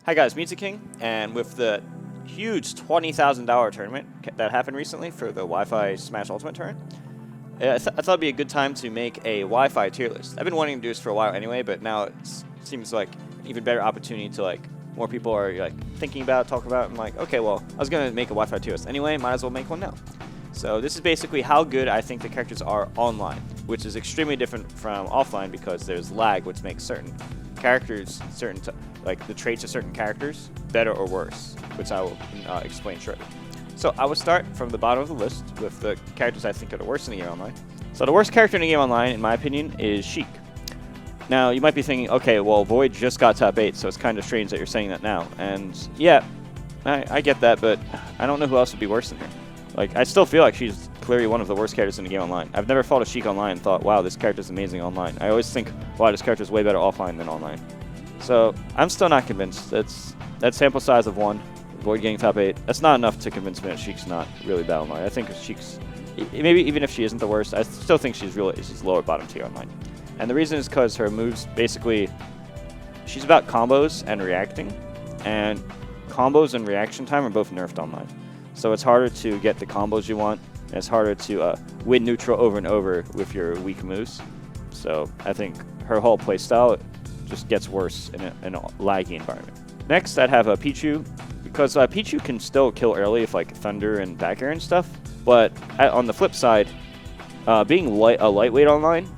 Hi guys, Mew2King, and with the huge $20,000 tournament that happened recently for the Wi-Fi Smash Ultimate tournament, I thought it'd be a good time to make a Wi-Fi tier list. I've been wanting to do this for a while anyway, but now it seems like an even better opportunity to more people are thinking about, talking about, and okay, well, I was gonna make a Wi-Fi tier list anyway, might as well make one now. So this is basically how good I think the characters are online, which is extremely different from offline because there's lag, which makes certain characters, the traits of certain characters, better or worse, which I will explain shortly. So I will start from the bottom of the list with the characters I think are the worst in the game online. So the worst character in the game online, in my opinion, is SHULK. Now, you might be thinking, okay, well, Void just got top 8, so it's kind of strange that you're saying that now. And yeah, I get that, but I don't know who else would be worse than her. I still feel like she's clearly one of the worst characters in the game online. I've never fought a SHULK online and thought, wow, this character's amazing online. I always think, wow, this character's way better offline than online. So I'm still not convinced. That sample size of 1, Void getting top 8, that's not enough to convince me that SHULK's not really bad online. I think SHULK's, maybe even if she isn't the worst, I still think she's lower bottom tier online. And the reason is because her moves, basically, she's about combos and reacting. And combos and reaction time are both nerfed online. So it's harder to get the combos you want, and it's harder to win neutral over and over with your weak moves. So I think her whole playstyle just gets worse in a laggy environment. Next, I'd have Pichu, because Pichu can still kill early with Thunder and back air and stuff. But on the flip side, being a lightweight online,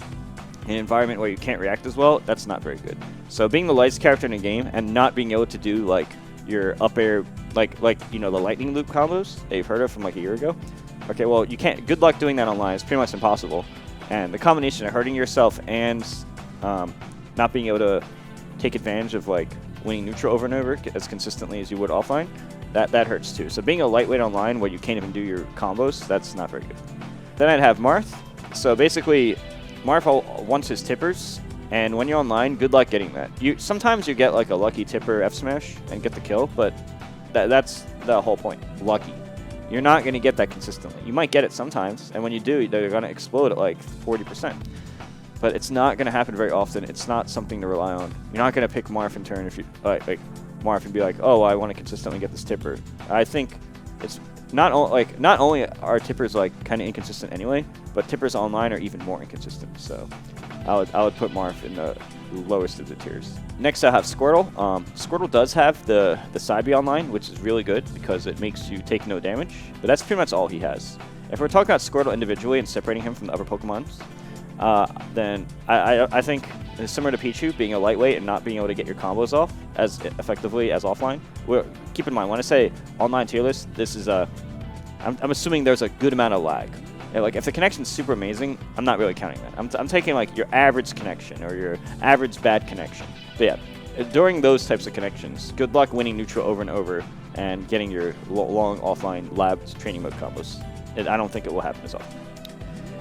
in an environment where you can't react as well, that's not very good. So being the lightest character in the game and not being able to do your up air, the lightning loop combos that you've heard of from a year ago. Okay, well, you can't. Good luck doing that online. It's pretty much impossible. And the combination of hurting yourself and not being able to take advantage of winning neutral over and over as consistently as you would offline, that hurts too. So being a lightweight online where you can't even do your combos, that's not very good. Then I'd have MARTH. So basically, MARTH wants his tippers, and when you're online, good luck getting that. Sometimes you get a lucky tipper F smash and get the kill, but that's the whole point. Lucky. You're not going to get that consistently. You might get it sometimes, and when you do, they're going to explode at 40%. But it's not going to happen very often. It's not something to rely on. You're not going to pick Marth in turn if you Marth and be oh, I want to consistently get this tipper. I think it's not only are tippers kind of inconsistent anyway, but tippers online are even more inconsistent. So I would put Marth in the lowest of the tiers. Next, I have Squirtle. Squirtle does have the side B online, which is really good because it makes you take no damage. But that's pretty much all he has. If we're talking about Squirtle individually and separating him from the other Pokemons, then I think it's similar to Pichu, being a lightweight and not being able to get your combos off as effectively as offline. Keep in mind, when I say online tier list, this is I'm assuming there's a good amount of lag. If the connection's super amazing, I'm not really counting that. I'm taking your average connection or your average bad connection. But yeah, during those types of connections, good luck winning neutral over and over and getting your long offline lab training mode combos. I don't think it will happen as often.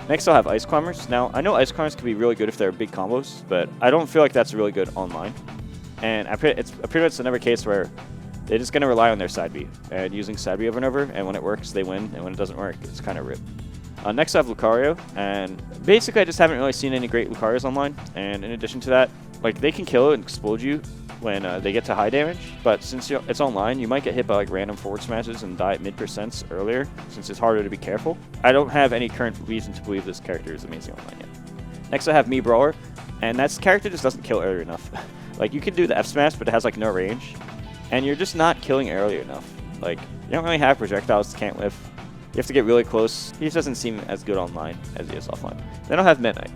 Next, I'll have Ice Climbers. Now, I know Ice Climbers can be really good if they're big combos, but I don't feel like that's really good online. And it's pretty much another case where they're just going to rely on their side B and using side B over and over, and when it works, they win, and when it doesn't work, it's kind of rip. Next, I have Lucario, and basically, I just haven't really seen any great Lucarios online. And in addition to that, they can kill and explode you when they get to high damage, but since it's online, you might get hit by random forward smashes and die at mid% earlier, since it's harder to be careful. I don't have any current reason to believe this character is amazing online yet. Next, I have BRAWLER, and that character just doesn't kill early enough. You can do the F smash, but it has no range, and you're just not killing early enough. You don't really have projectiles to can't live. You have to get really close. He just doesn't seem as good online as he is offline. Then I'll have Midnight.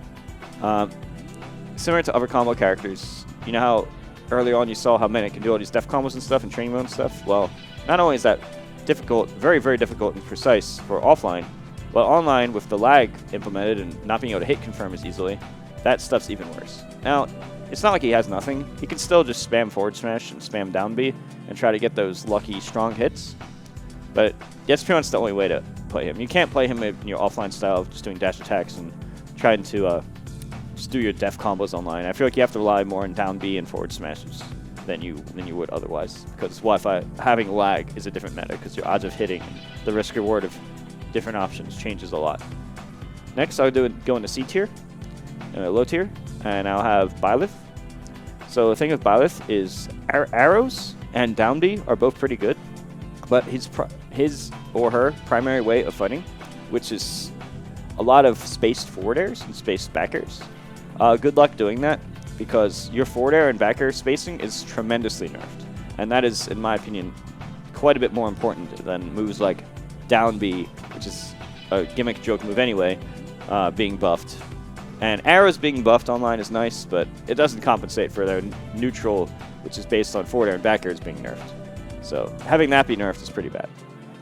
Similar to other combo characters, you know how early on you saw how Midnight can do all these def combos and stuff and training mode and stuff? Well, not only is that difficult, very, very difficult and precise for offline, but online with the lag implemented and not being able to hit confirm as easily, that stuff's even worse. Now, it's not like he has nothing. He can still just spam forward smash and spam down B and try to get those lucky strong hits. But that's pretty much the only way to play him. You can't play him in your offline style of just doing dash attacks and trying to just do your def combos online. I feel like you have to rely more on down B and forward smashes than you would otherwise, because Wi-Fi having lag is a different meta because your odds of hitting and the risk reward of different options changes a lot. Next, I'll go into C tier, low tier, and I'll have Byleth. So the thing with Byleth is arrows and down B are both pretty good, but his or her primary way of fighting, which is a lot of spaced forward airs and spaced back airs. Good luck doing that, because your forward air and back air spacing is tremendously nerfed. And that is, in my opinion, quite a bit more important than moves like down B, which is a gimmick joke move anyway, being buffed. And arrows being buffed online is nice, but it doesn't compensate for their neutral, which is based on forward air and back airs being nerfed. So having that be nerfed is pretty bad.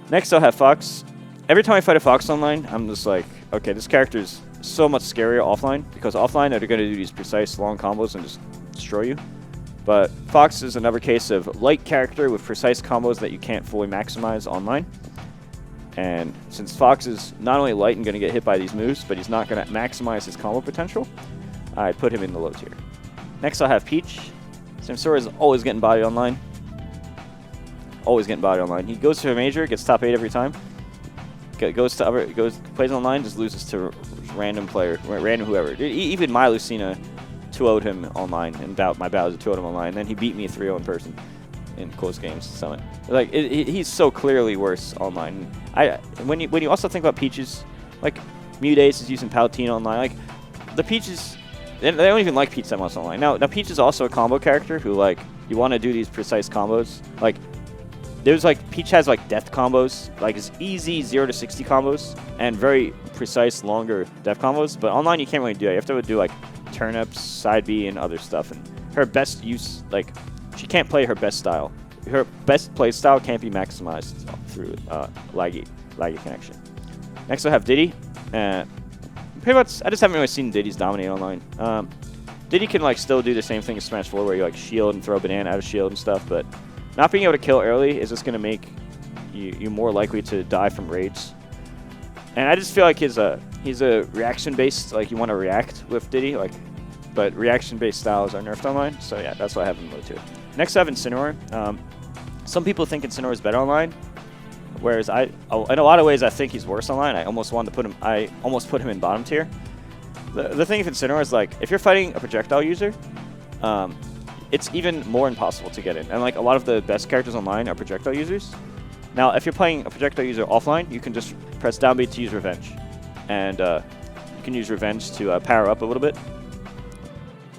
Next I'll have Fox. Every time I fight a Fox online, I'm just like, okay, this character is so much scarier offline, because offline they're going to do these precise long combos and just destroy you. But Fox is another case of light character with precise combos that you can't fully maximize online. And since Fox is not only light and going to get hit by these moves, but he's not going to maximize his combo potential, I put him in the low tier. Next I'll have Peach. Samsora is always getting body online. Always getting body online. He goes to a major, gets top 8 every time. Plays online, just loses to random player, random whoever. Even my Lucina 2-0'd him online in my Bowser 2-0'd him online, and then he beat me 3-0 in person in close games. Summit. Like he's so clearly worse online. When you also think about Peaches, like Mudace is using Palutena online. Like the Peaches, they don't even like Peach that much online. Now Peach is also a combo character who, like, you want to do these precise combos. Like there's like Peach has like death combos, like it's easy 0 to 60 combos and very precise longer death combos. But online you can't really do it. You have to do like turnips, side B, and other stuff. And her best use, like, she can't play her best style. Her best play style can't be maximized through laggy connection. Next I have Diddy. Pretty much, I just haven't really seen Diddy's dominate online. Diddy can like still do the same thing as Smash 4, where you like shield and throw banana out of shield and stuff, but not being able to kill early is just going to make you more likely to die from raids. And I just feel like he's a reaction-based, like you want to react with Diddy, like, but reaction-based styles are nerfed online, so yeah, that's why I have him low too. Next I have Incineroar. Some people think Incineroar is better online, whereas in a lot of ways I think he's worse online. I almost put him in bottom tier. The thing with Incineroar is, like, if you're fighting a projectile user, it's even more impossible to get in. And like a lot of the best characters online are projectile users. Now, if you're playing a projectile user offline, you can just press down B to use Revenge. And you can use Revenge to power up a little bit.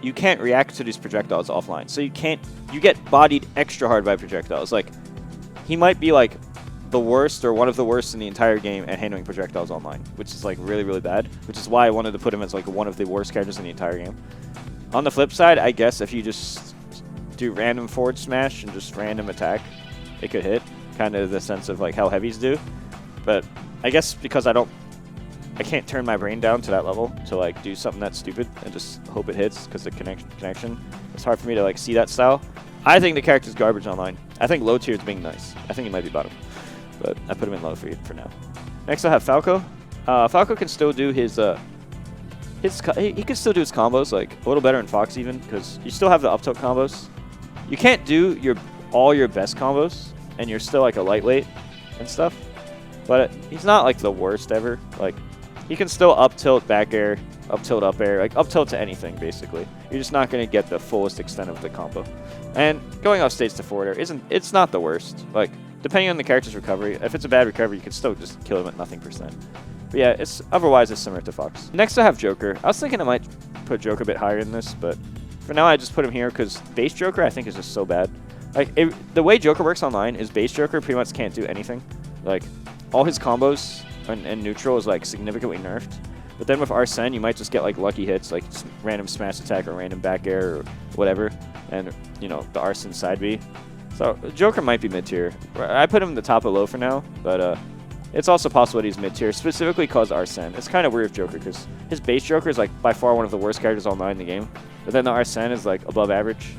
You can't react to these projectiles offline. So you get bodied extra hard by projectiles. Like, he might be like the worst or one of the worst in the entire game at handling projectiles online, which is like really, really bad, which is why I wanted to put him as like one of the worst characters in the entire game. On the flip side, I guess if you just do random forward smash and just random attack, it could hit, kind of the sense of like how heavies do. But I guess because I can't turn my brain down to that level to like do something that's stupid and just hope it hits because the connection. It's hard for me to like see that style. I think the character's garbage online. I think low tier is being nice. I think he might be bottom, but I put him in low for you for now. Next I have Falco. Falco can still do he can still do his combos like a little better than Fox even, because you still have the up tilt combos. You can't do all your best combos, and you're still like a lightweight and stuff. But he's not like the worst ever. Like, he can still up tilt back air, up tilt up air, like up tilt to anything basically. You're just not going to get the fullest extent of the combo. And going off stage to forward air it's not the worst. Like, depending on the character's recovery, if it's a bad recovery, you can still just kill him at nothing %. But yeah, otherwise it's similar to Fox. Next I have Joker. I was thinking I might put Joker a bit higher in this, but for now I just put him here because base Joker I think is just so bad. Like, the way Joker works online is base Joker pretty much can't do anything. Like, all his combos and neutral is like significantly nerfed. But then with Arsene, you might just get like lucky hits, like random smash attack or random back air or whatever, and you know, the Arsene side B. So Joker might be mid tier. I put him in the top of low for now, but it's also possible that he's mid tier, specifically because Arsene. It's kind of weird with Joker because his base Joker is like by far one of the worst characters online in the game, but then the Arsene is like above average.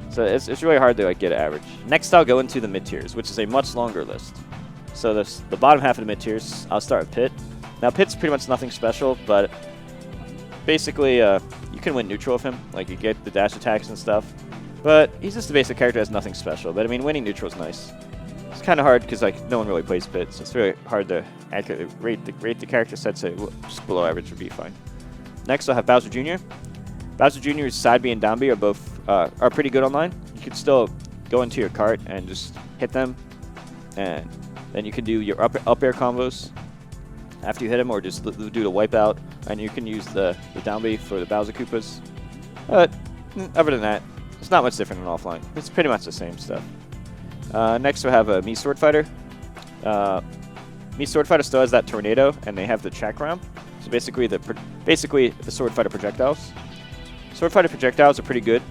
So it's really hard to like get average. Next I'll go into the mid tiers, which is a much longer list. So the bottom half of the mid tiers, I'll start with Pit. Now Pit's pretty much nothing special, but basically you can win neutral with him. Like, you get the dash attacks and stuff. But he's just a basic character that has nothing special. But I mean, winning neutral is nice. It's kind of hard because like no one really plays Pit, so it's really hard to accurately rate the character. So I'd say just below average would be fine. Next I'll have Bowser Jr. Bowser Jr.'s side B and down B are both are pretty good online. You could still go into your cart and just hit them, and then you can do your up air combos after you hit them, or just do the wipeout, and you can use the down B for the Bowser Koopas. But other than that, it's not much different than offline. It's pretty much the same stuff. Next we have a Mii Sword Fighter. Mii Sword Fighter still has that tornado, and they have the chakram. So basically the Sword Fighter projectiles. Sword Fighter projectiles are pretty good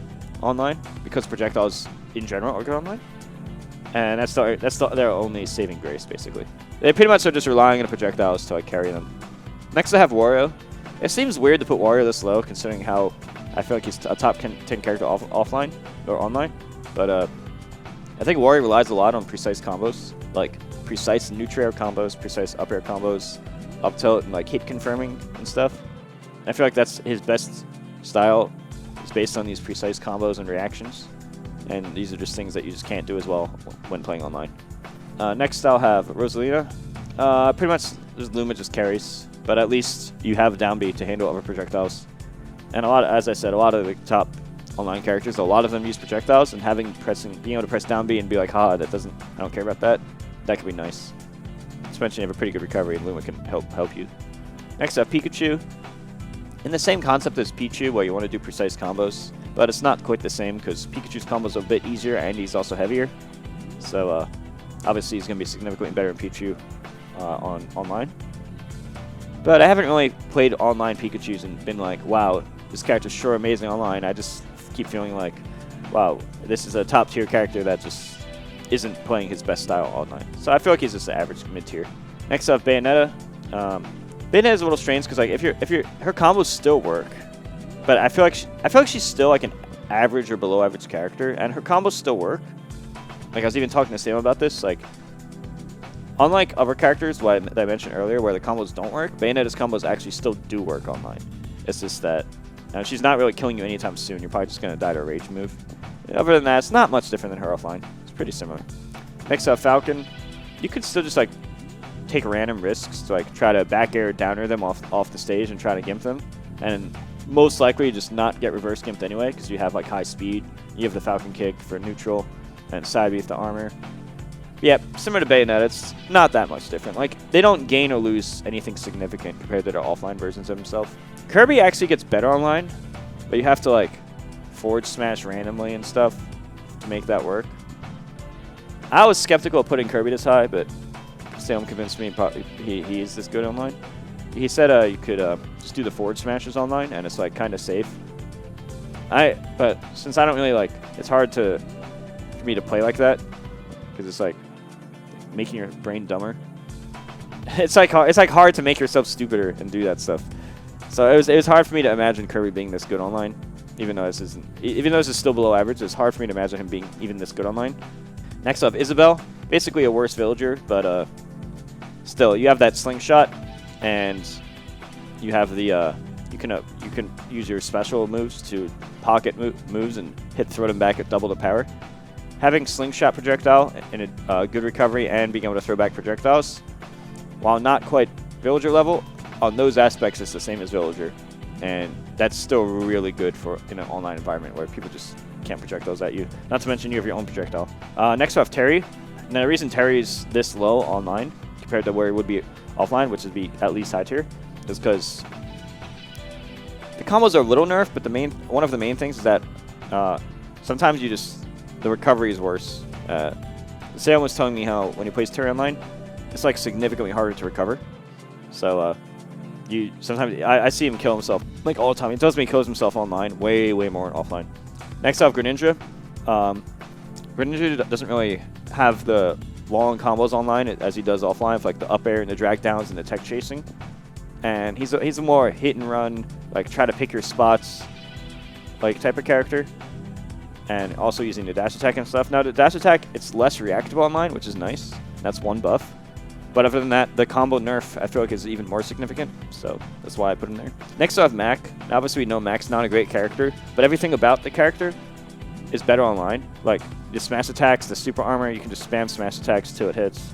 online because projectiles in general are good online, and that's their only saving grace basically. They pretty much are just relying on the projectiles to like carry them. Next I have Wario. It seems weird to put Wario this low considering how I feel like he's a top 10 character offline or online, but I think Wario relies a lot on precise combos, like precise neutral air combos, precise up air combos, up tilt, and like hit confirming and stuff. I feel like that's his best style. It's based on these precise combos and reactions, and these are just things that you just can't do as well when playing online. Next I'll have Rosalina. Pretty much LUMA just carries, but at least you have down B to handle other projectiles. And as I said, a lot of the top online characters, a lot of them use projectiles, and being able to press down B and be like, I don't care about that. That could be nice. Especially you have a pretty good recovery, and LUMA can help you. Next up, Pikachu. In the same concept as Pichu, where you want to do precise combos, but it's not quite the same because Pikachu's combos are a bit easier and he's also heavier. So obviously he's going to be significantly better in Pichu online. But I haven't really played online Pikachus and been like, wow, this character's sure amazing online. I just keep feeling like, wow, this is a top tier character that just isn't playing his best style online. So I feel like he's just an average mid tier. Next up, Bayonetta. Bayonetta's a little strange because like her combos still work, but I feel like she's still like an average or below average character, and her combos still work. Like I was even talking to Sam about this. Like unlike other characters that I mentioned earlier, where the combos don't work, Bayonetta's combos actually still do work online. It's just that she's not really killing you anytime soon. You're probably just gonna die to a rage move. Other than that, it's not much different than her offline. It's pretty similar. Next up, Falcon. You could still just like take random risks to like try to back air downer them off the stage and try to gimp them, and most likely just not get reverse gimped anyway because you have like high speed. You have the Falcon kick for neutral and side beef the armor. Yep, similar to Bayonetta, it's not that much different. Like they don't gain or lose anything significant compared to their offline versions of himself. Kirby actually gets better online, but you have to like forward smash randomly and stuff to make that work. I was skeptical of putting Kirby this high, but Salem convinced me he is this good online. He said you could just do the forward smashes online, and it's like kind of safe. But since I don't really like, it's hard for me to play like that because it's like making your brain dumber. It's like hard to make yourself stupider and do that stuff. So it was hard for me to imagine Kirby being this good online, even though this is still below average. It's hard for me to imagine him being even this good online. Next up, Isabelle. Basically a worse villager, but still, you have that slingshot, and you have the you can use your special moves to pocket moves and throw them back at double the power. Having slingshot projectile and a good recovery and being able to throw back projectiles, while not quite villager level, on those aspects it's the same as villager, and that's still really good for in an online environment where people just can't project those at you. Not to mention you have your own projectile. Next we have Terry. Now the reason Terry's this low online compared to where it would be offline, which would be at least high tier, is because the combos are a little nerfed, but one of the main things is that sometimes the recovery is worse. Sam was telling me how when he plays Terry online, it's like significantly harder to recover. So sometimes I see him kill himself like all the time. He tells me he kills himself online way more than offline. Next up, Greninja. Greninja doesn't really have the long combos online as he does offline, with like the up air and the drag downs and the tech chasing. And he's a more hit and run, like try to pick your spots, like type of character. And also using the dash attack and stuff. Now the dash attack, it's less reactive online, which is nice. That's one buff. But other than that, the combo nerf I feel like is even more significant, so that's why I put him there. Next I have Mac. Now, obviously we know Mac's not a great character, but everything about the character is better online. Like the smash attacks, the super armor, you can just spam smash attacks till it hits.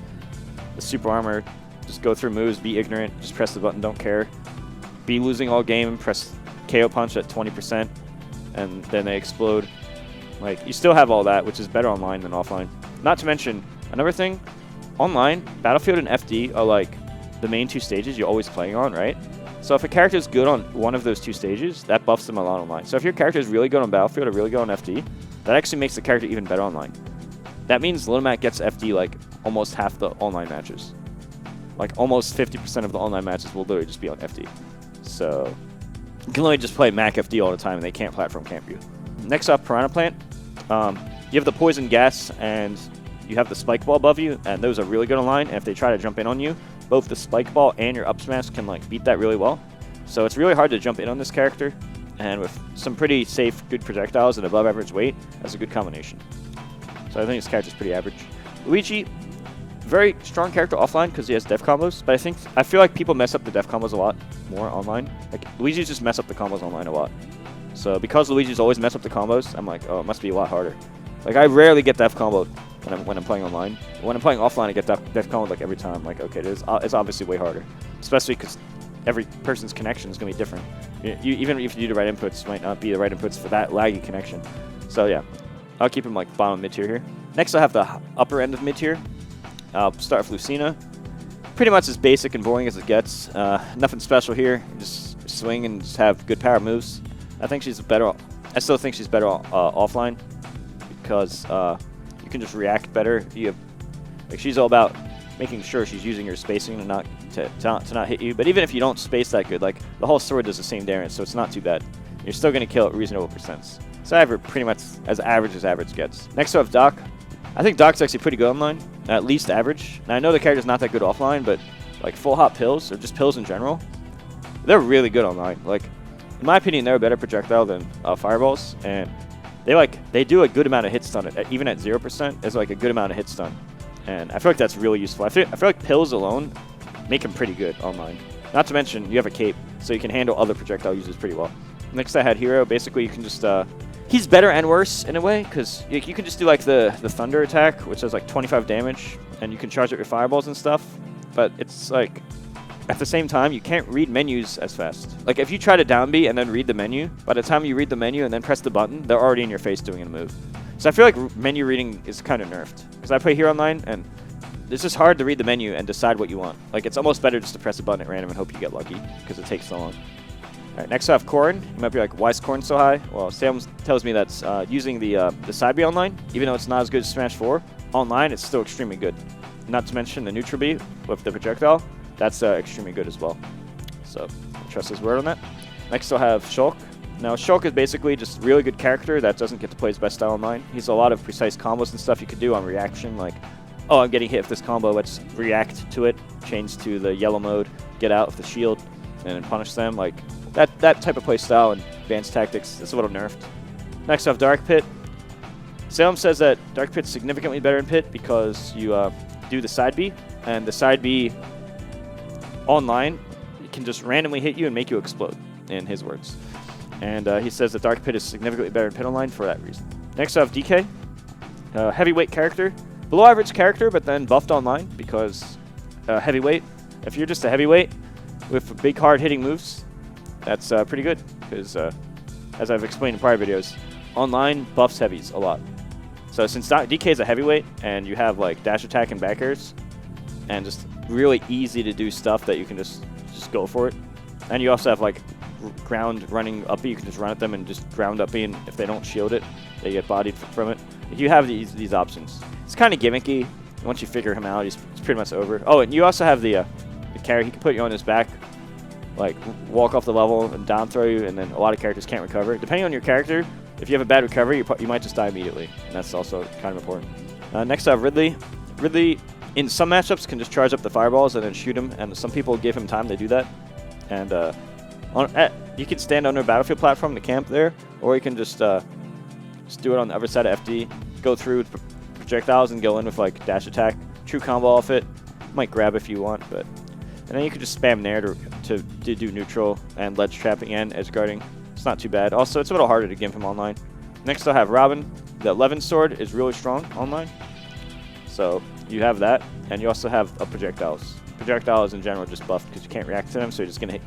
The super armor, just go through moves, be ignorant, just press the button, don't care. Be losing all game, press KO punch at 20%, and then they explode. Like, you still have all that, which is better online than offline. Not to mention, another thing, online, Battlefield and FD are like the main 2 stages you're always playing on, right? So if a character is good on one of those 2 stages, that buffs them a lot online. So if your character is really good on Battlefield or really good on FD, that actually makes the character even better online. That means LUMA gets FD like almost half the online matches. Like almost 50% of the online matches will literally just be on FD. So you can only just play Mac FD all the time and they can't platform camp you. Next up, Piranha Plant. You have the poison gas and you have the spike ball above you, and those are really good online. And if they try to jump in on you, both the spike ball and your up smash can like beat that really well. So it's really hard to jump in on this character, and with some pretty safe, good projectiles and above average weight, that's a good combination. So I think this character's pretty average. Luigi, very strong character offline because he has def combos, but I feel like people mess up the def combos a lot more online. Like Luigi just mess up the combos online a lot. So because Luigi's always mess up the combos, I'm like, oh, it must be a lot harder. Like I rarely get def comboed when I'm playing online. When I'm playing offline, I get def comboed like every time. Like, okay, it's obviously way harder, especially because every person's connection is gonna be different. Even if you do the right inputs, might not be the right inputs for that laggy connection. So yeah, I'll keep him like bottom mid tier here. Next, I'll have the upper end of mid tier. I'll start with Lucina. Pretty much as basic and boring as it gets. Nothing special here. Just swing and just have good power moves. I still think she's better offline because you can just react better. She's all about making sure she's using her spacing and to not hit you. But even if you don't space that good, like the whole sword does the same damage, so it's not too bad. You're still going to kill at reasonable percents. So I have her pretty much as average gets. Next I have Doc. I think Doc's actually pretty good online, at least average. Now I know the character's not that good offline, but like full hop pills or just pills in general, they're really good online. Like in my opinion, they're a better projectile than fireballs, and they do a good amount of hit stun. Even at 0%, is like a good amount of hit stun, and I feel like that's really useful. I feel like pills alone make them pretty good online. Not to mention you have a cape, so you can handle other projectile uses pretty well. Next I had Hero. Basically, you can just he's better and worse in a way, because you can just do like the thunder attack, which does like 25 damage, and you can charge up your fireballs and stuff. But it's like, at the same time, you can't read menus as fast. Like if you try to down B and then read the menu, by the time you read the menu and then press the button, they're already in your face doing a move. So I feel like menu reading is kind of nerfed. Because I play Hero Online, and it's just hard to read the menu and decide what you want. Like it's almost better just to press a button at random and hope you get lucky, because it takes so long. Alright, next I have Corn. You might be like, why is Corn so high? Well, Sam tells me that's using the side B online, even though it's not as good as Smash 4, online it's still extremely good. Not to mention the neutral B with the projectile, that's extremely good as well. So, trust his word on that. Next I'll have Shulk. Now, Shulk is basically just a really good character that doesn't get to play his best style online. He's a lot of precise combos and stuff you could do on reaction, like, oh, I'm getting hit with this combo, let's react to it, change to the yellow mode, get out with the shield, and then punish them. Like, that type of play style and advanced tactics is a little nerfed. Next I have Dark Pit. Salem says that Dark Pit's significantly better in Pit because you do the side B, and the side B online can just randomly hit you and make you explode, in his words. And he says that Dark Pit is significantly better in Pit online for that reason. Next I have DK. Heavyweight character. Below average character, but then buffed online because heavyweight. If you're just a heavyweight with big hard hitting moves, that's pretty good, because as I've explained in prior videos, online buffs heavies a lot. So since DK is a heavyweight and you have like dash attack and back airs and just really easy to do stuff that you can just go for it, and you also have like ground running up B, you can just run at them and just ground up B, and if they don't shield it, they get bodied from it. You have these options. It's kind of gimmicky. Once you figure him out, it's pretty much over. Oh, and you also have the carry. He can put you on his back, like walk off the level and down throw you, and then a lot of characters can't recover. Depending on your character, if you have a bad recovery, you might just die immediately, and that's also kind of important. Next I have Ridley. Ridley, in some matchups, can just charge up the fireballs and then shoot him, and some people give him time to do that. And you can stand on a battlefield platform to camp there, or you can just do it on the other side of FD, go through projectiles and go in with like dash attack, true combo off it. Might grab if you want, but and then you can just spam Nair to do neutral and ledge trapping and edge guarding. It's not too bad. Also, it's a little harder to gimp him online. Next I'll have Robin. The 11 sword is really strong online, so you have that, and you also have projectiles. Projectiles in general just buffed because you can't react to them, so you're just gonna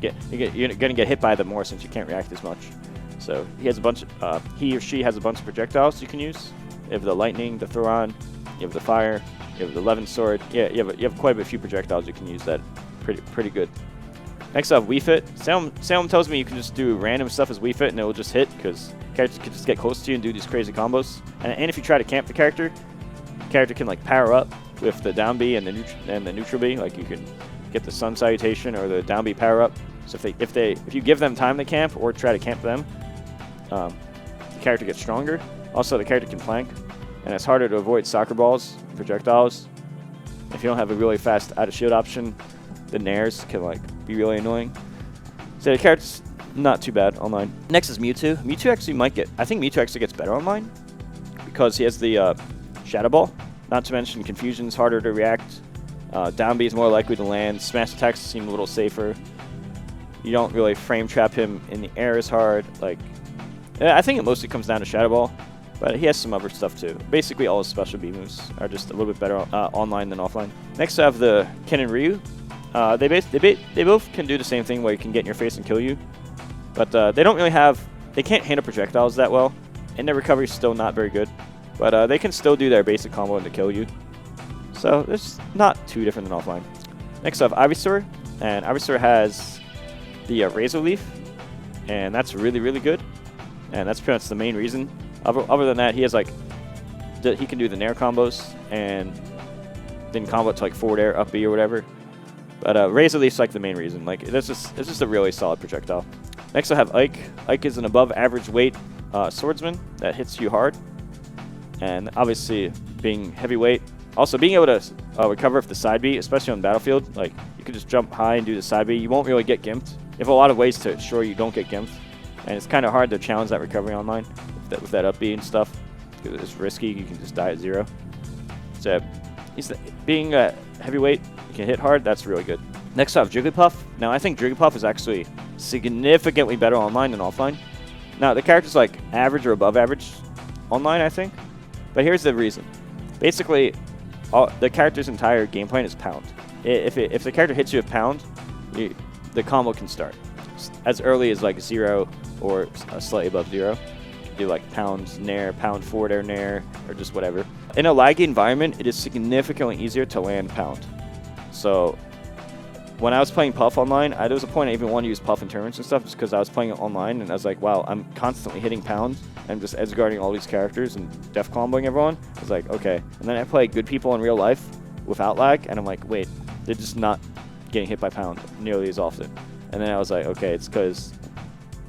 get hit by them more since you can't react as much. So he has a bunch. He or she has a bunch of projectiles you can use. You have the lightning, the throw-on, you have the fire, you have the Levin sword. Yeah, you have quite a few projectiles you can use that pretty good. Next up, Wii Fit. Salem tells me you can just do random stuff as Wii Fit and it will just hit because characters can just get close to you and do these crazy combos. And if you try to camp the character can like power up with the down B and the neutral B. Like you can get the sun salutation or the down B power up. So if you give them time to camp or try to camp them, the character gets stronger. Also, the character can flank, and it's harder to avoid soccer balls, projectiles. If you don't have a really fast out of shield option, the nairs can like be really annoying. So the character's not too bad online. Next is Mewtwo. Mewtwo actually I think Mewtwo actually gets better online because he has the Shadow Ball. Not to mention Confusion's harder to react. Down B is more likely to land. Smash attacks seem a little safer. You don't really frame trap him in the air as hard. Like, I think it mostly comes down to Shadow Ball, but he has some other stuff too. Basically, all his special B moves are just a little bit better online than offline. Next, I have the Ken and Ryu. They both can do the same thing where you can get in your face and kill you, but they can't handle projectiles that well, and their recovery is still not very good. But they can still do their basic combo to kill you. So it's not too different than offline. Next up, Ivysaur, and Ivysaur has the Razor Leaf, and that's really good. And that's pretty much the main reason. Other than that, he has like he can do the nair combos and then combo it to like forward air, up B or whatever. But Razor Leaf's like the main reason. Like it's just a really solid projectile. Next I have Ike. Ike is an above average weight swordsman that hits you hard. And obviously being heavyweight, also being able to recover with the side B, especially on the battlefield. Like you can just jump high and do the side B. You won't really get gimped. You have a lot of ways to ensure you don't get gimped. And it's kind of hard to challenge that recovery online with that up B and stuff. It's risky. You can just die at 0. So being heavyweight, you can hit hard. That's really good. Next up, Jigglypuff. Now, I think Jigglypuff is actually significantly better online than offline. Now, the character's like average or above average online, I think. But here's the reason. Basically, the character's entire game plan is pound. If the character hits you with pound, the combo can start as early as like 0 or slightly above 0. You can do like pound nair, pound forward air nair, or just whatever. In a laggy environment, it is significantly easier to land pound. So when I was playing Puff online, there was a point I even wanted to use Puff in tournaments and stuff just because I was playing it online and I was like, wow, I'm constantly hitting pound. I'm just edge guarding all these characters and def comboing everyone. I was like, okay. And then I play good people in real life without lag, and I'm like, wait, they're just not getting hit by pound nearly as often. And then I was like, okay, it's because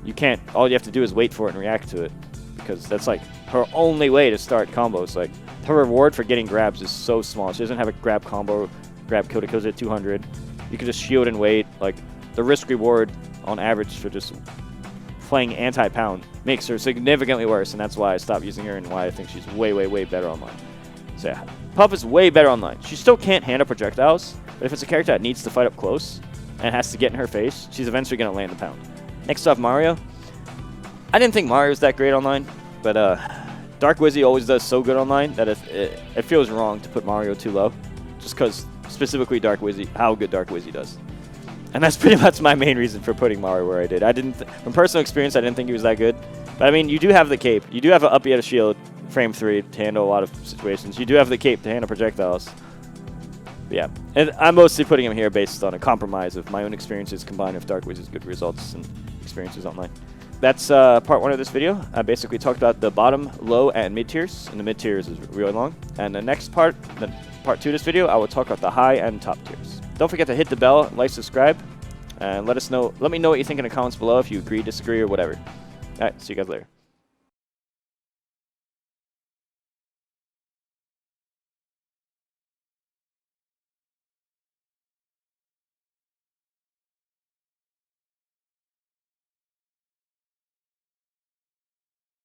you can't, all you have to do is wait for it and react to it. Because that's like her only way to start combos. Like, her reward for getting grabs is so small. She doesn't have a grab combo, grab kill to kills at 200. You can just shield and wait. Like, the risk reward on average for just playing anti-pound makes her significantly worse, and that's why I stopped using her and why I think she's way better online. So yeah, Puff is way better online. She still can't handle projectiles, but if it's a character that needs to fight up close and has to get in her face, she's eventually going to land the pound. Next up, Mario. I didn't think Mario was that great online, but Dark Wizzy always does so good online that it feels wrong to put Mario too low, just because specifically Dark Wizzy, how good Dark Wizzy does. And that's pretty much my main reason for putting Mario where I did. From personal experience, I didn't think he was that good. But I mean, you do have the cape. You do have an up B at a shield, frame 3 to handle a lot of situations. You do have the cape to handle projectiles. But yeah, and I'm mostly putting him here based on a compromise of my own experiences combined with Dark Wizzy's good results and experiences online. That's part 1 of this video. I basically talked about the bottom, low, and mid tiers, and the mid tiers is really long. And the next part, part 2 of this video, I will talk about the high and top tiers. Don't forget to hit the bell, like, subscribe, and let me know what you think in the comments below if you agree, disagree, or whatever. Alright, see you guys later.